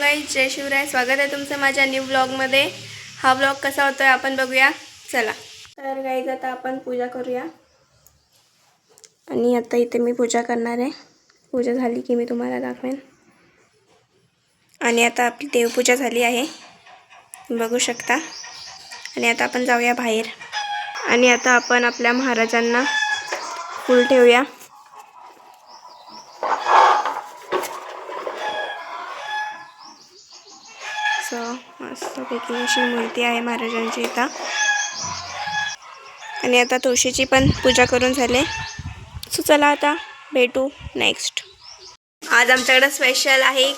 Guys, जय शिवराय. स्वागत आहे तुमचं माझ्या न्यू ब्लॉगमध्ये. हा ब्लॉग कसा होतोय आपण बघूया. चला तर गाईज, आता आपण पूजा करूया. आणि आता इथे मी पूजा करणार आहे. पूजा झाली की मी तुम्हाला दाखवेन. आणि आता आपली देवपूजा झाली आहे, बघू शकता. आणि आता आपण जाऊया बाहेर. आणि आता आपण आपल्या महाराजांना फूल ठेवूया. मस्तपैकी अशी मूर्ती आहे महाराजांची इथं. आणि आता तुळशीची पण पूजा करून झाले. सो चला आता भेटू नेक्स्ट. आज आमच्याकडे स्पेशल आहे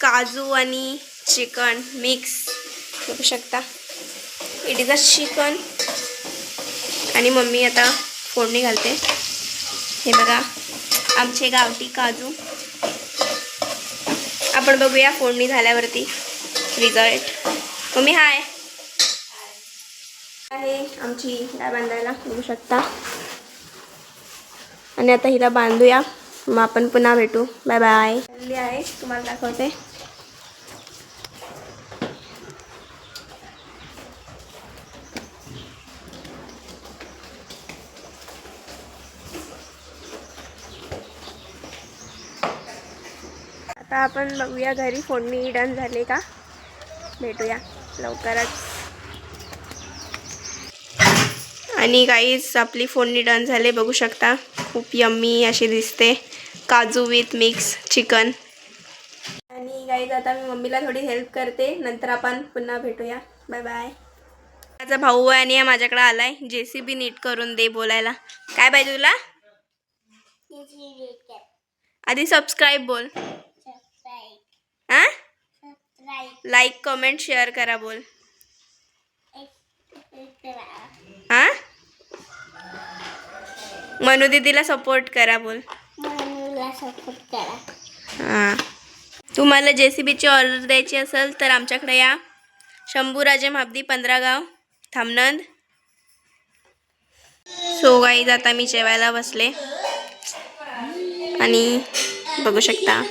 काजू आणि चिकन मिक्स, बघू शकता. It is a chicken. आणि मम्मी आता फोडणी घालते. हे बघा आमचे गावठी काजू. आपण बघूया फोडणी झाल्यावरती रिझल्ट. मम्मी हाय आहे आमची गाय बांधायला, बघू शकता. आणि आता हिला बांधूया, मग आपण पुन्हा भेटू. Bye bye. आहे तुम्हाला दाखवते. आता आपण बघूया घरी फोडणी डन झाले का, भेटूया लवकरच. आणि गाईस आपली फोडणी डन झाले, बघू शकता. खूप यम्मी अशी दिसते, काजू विथ मिक्स चिकन. आणि गाईस आता मी मम्मीला थोडी हेल्प करते, नंतर आपण पुन्हा भेटूया. Bye bye. माझा भाऊ आहे आणि माझ्याकडे आलाय JCB नीट करून दे बोलायला. काय पाहिजे तुला? आधी सबस्क्राईब बोल. हां, लाईक कमेंट शेअर करा बोल. हां, मनू दीदीला सपोर्ट करा बोल. सपोर्ट करा. हां, तुम्हाला JCBची ऑर्डर द्यायची असेल तर आमच्याकडे या. शंभूराजे महाबदी 15 गाव थामनंद. सो गाईज आता मी जेवायला बसले. आणि बघू शकता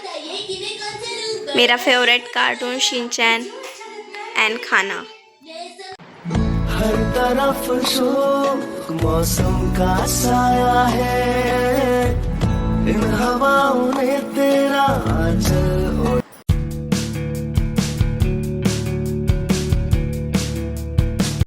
मेरा फेवरेट कार्टून शिनचैन एंड खाना. हर तरफ शोक मौसम का साया है, इन हवाओं ने तेरा आंचल